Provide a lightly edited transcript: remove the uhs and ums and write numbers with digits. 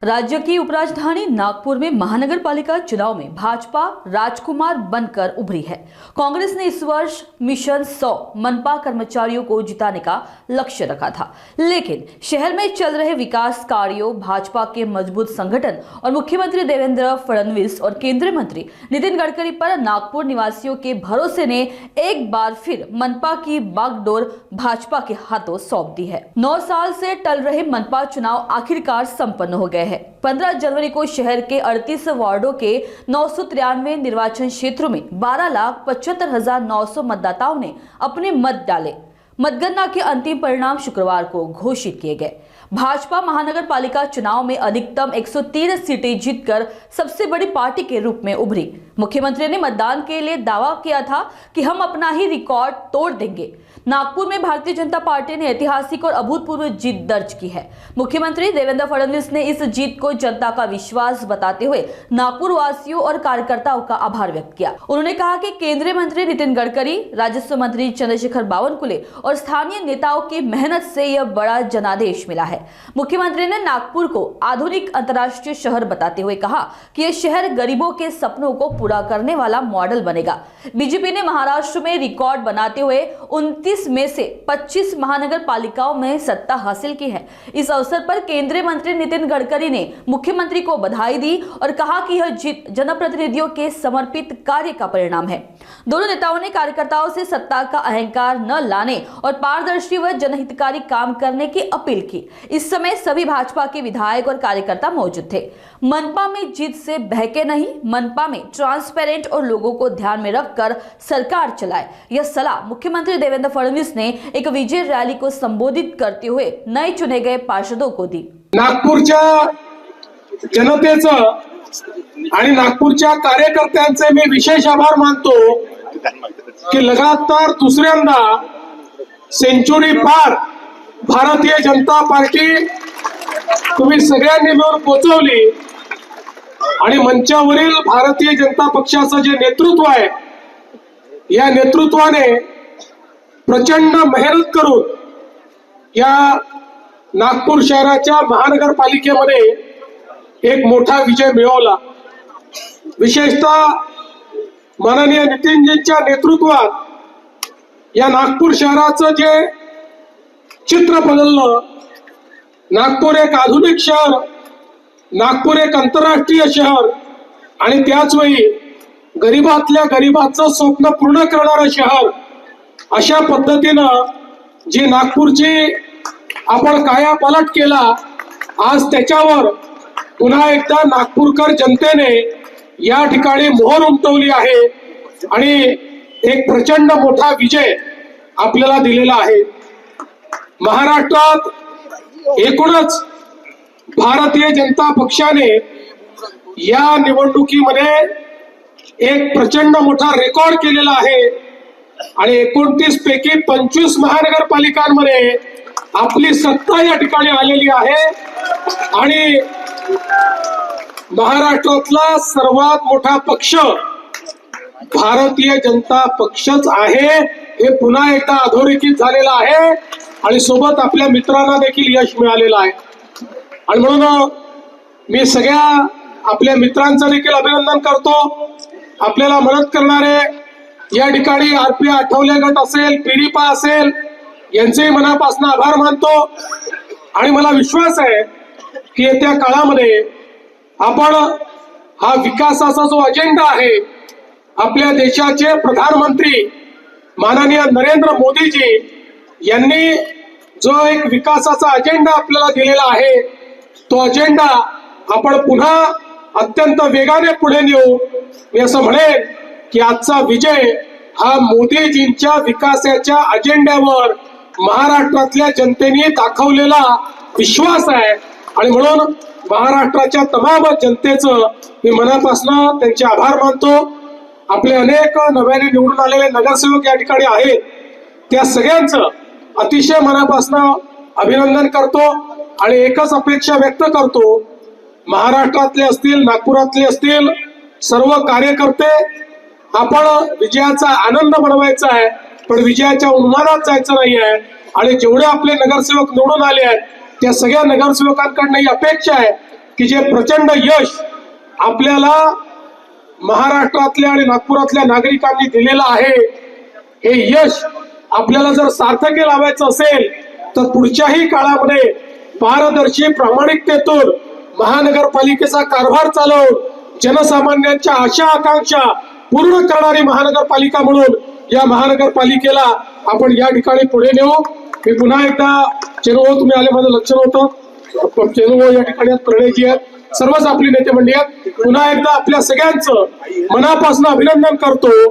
राज्य की उपराजधानी नागपुर में महानगर पालिका चुनाव में भाजपा राजकुमार बनकर उभरी है। कांग्रेस ने इस वर्ष मिशन 100 मनपा कर्मचारियों को जिताने का लक्ष्य रखा था, लेकिन शहर में चल रहे विकास कार्यों, भाजपा के मजबूत संगठन और मुख्यमंत्री देवेंद्र फडणवीस और केंद्रीय मंत्री नितिन गडकरी पर नागपुर निवासियों के भरोसे ने एक बार फिर मनपा की बागडोर भाजपा के हाथों सौंप दी है। 9 साल से टल रहे मनपा चुनाव आखिरकार संपन्न हो गए। 15 जनवरी को शहर के 38 वार्डों के 993 निर्वाचन क्षेत्रों में 12,75,900 मतदाताओं ने अपने मत डाले। मतगणना के अंतिम परिणाम शुक्रवार को घोषित किए गए। भाजपा महानगर पालिका चुनाव में अधिकतम 113 सीटें जीतकर सबसे बड़ी पार्टी के रूप में उभरी। मुख्यमंत्री ने मतदान के लिए दावा किया था कि हम अपना ही रिकॉर्ड तोड़ देंगे। नागपुर में भारतीय जनता पार्टी ने ऐतिहासिक और अभूतपूर्व जीत दर्ज की है। मुख्यमंत्री देवेंद्र फडणवीस ने इस जीत को जनता का विश्वास बताते हुए नागपुर वासियों और कार्यकर्ताओं का आभार व्यक्त किया। उन्होंने कहा कि केंद्रीय मंत्री नितिन गडकरी, राजस्व मंत्री चंद्रशेखर बावनकुले और स्थानीय नेताओं की मेहनत से यह बड़ा जनादेश मिला है। मुख्यमंत्री ने नागपुर को आधुनिक अंतर्राष्ट्रीय शहर बताते हुए कहा कि यह शहर गरीबों के सपनों को पूरा करने वाला मॉडल बनेगा। बीजेपी ने महाराष्ट्र में रिकॉर्ड बनाते हुए 29 में से 25 महानगर पालिकाओं में सत्ता हासिल की है। इस अवसर पर केंद्रीय मंत्री नितिन गडकरी ने मुख्यमंत्री को बधाई दी और कहा कि यह जीत जनप्रतिनिधियों के समर्पित कार्य का परिणाम है। दोनों नेताओं ने कार्यकर्ताओं से सत्ता का अहंकार न लाने और पारदर्शी व जनहितकारी काम करने की अपील की। इस समय सभी भाजपा के विधायक और कार्यकर्ता मौजूद थे। मनपा में जीत से बहके नहीं, मनपा में ट्रांसपेरेंट और लोगों को ध्यान में रखकर सरकार चलाए, यह सलाह मुख्यमंत्री देवेंद्र फडणवीस ने एक विजय रैली को संबोधित करते हुए नए चुने गए पार्षदों को दी। नागपूरच्या जनतेचं आणि नागपूरच्या कार्यकर्त्यांचे मी विशेष आभार मानतो की लगातार दुसऱ्यांदा सेंचुरी पार भारतीय जनता पार्टी तुम्ही सगळ्यांनी मिळून पोहोचवली आणि मंचावरील भारतीय जनता पक्षाचं जे नेतृत्व आहे, या नेतृत्वाने प्रचंड मेहनत करून या नागपूर शहराच्या महानगरपालिकेमध्ये एक मोठा विजय मिळवला। विशेषतः माननीय नितीनजींच्या नेतृत्वात या नागपूर शहराचं जे चित्र बदललं। नागपूर एक आधुनिक शहर, नागपूर एक आंतरराष्ट्रीय शहर आणि त्याच वेळी गरीबातल्या गरीबाचं स्वप्न पूर्ण करणारं शहर, अशा पद्धतीनं जी नागपूरची आपण कायापालट केला, आज त्याच्यावर पुन्हा एकदा नागपूरकर जनतेने या ठिकाणी मोहर उमटवली आहे आणि एक प्रचंड मोठा विजय आपल्याला दिलेला आहे। महाराष्ट्रात एकूणच भारतीय जनता पक्षाने या निवडणुकीमध्ये एक प्रचंड मोठा रेकॉर्ड केलेला आहे आणि 29 पैकी 25 महानगरपालिकांमध्ये आपली सत्ता या ठिकाणी आलेली आहे आणि महाराष्ट्रातला सर्वात मोठा पक्ष भारतीय जनता पक्षच आहे हे पुन्हा एकदा अधोरेखित झालेला आहे आणि सोबत आपल्या मित्रांना देखील यश मिळालेलं आहे। आणि म्हणून मी सगळ्या आपल्या मित्रांचं देखील अभिनंदन करतो। आपल्याला मदत करणारे या ठिकाणी आरपी आठवले गट असेल, पीडीपा असेल, यांचेही मनापासून आभार मानतो आणि मला विश्वास आहे की येत्या काळामध्ये आपण हा विकासाचा जो अजेंडा आहे, आपल्या देशाचे प्रधानमंत्री माननीय नरेंद्र मोदीजी यांनी जो एक विकासाचा अजेंडा आपल्याला दिलेला आहे, तो अजेंडा आपण पुन्हा अत्यंत वेगाने पुढे नेऊ। मी असं म्हणेन की आजचा विजय हा मोदीजींच्या विकासाच्या अजेंड्यावर महाराष्ट्रातल्या जनतेने दाखवलेला विश्वास आहे आणि म्हणून महाराष्ट्राच्या तमाम जनतेचं मी मनापासून त्यांचे आभार मानतो। आपले अनेक नव्याने निवडून आलेले नगरसेवक या ठिकाणी आहेत, त्या सगळ्यांचं अतिशय मनापासून अभिनंदन करतो आणि एकच अपेक्षा व्यक्त करतो, महाराष्ट्रातले असतील, नागपुरातले असतील सर्व कार्यकर्ते, आपण विजयाचा आनंद मनवायचा आहे, पण विजयाच्या उन्मादात जायचं नाही आहे आणि जेवढे आपले नगरसेवक निवडून आले आहेत त्या सगळ्या नगरसेवकांकडून ही अपेक्षा आहे की जे प्रचंड यश आपल्याला महाराष्ट्रातल्या आणि नागपुरातल्या नागरिकांनी दिलेलं आहे, हे यश आपल्याला जर सार्थकी लावायचं असेल तर पुढच्याही काळामध्ये पारदर्शी प्रामाणिकतेतून महानगरपालिकेचा कारभार चालवून जनसामान्यांच्या आशा आकांक्षा पूर्ण करणारी महानगरपालिका म्हणून या महानगरपालिकेला आपण या ठिकाणी पुढे नेऊ. मी पुन्हा एकदा चेनुभाऊ, तुम्ही आले माझं लक्ष नव्हतं, चेनुभाऊ या ठिकाणी प्रणयजी आहेत, सर्वच आपली नेते मंडळी आहेत, पुन्हा एकदा आपल्या सगळ्यांचं मनापासून अभिनंदन करतो.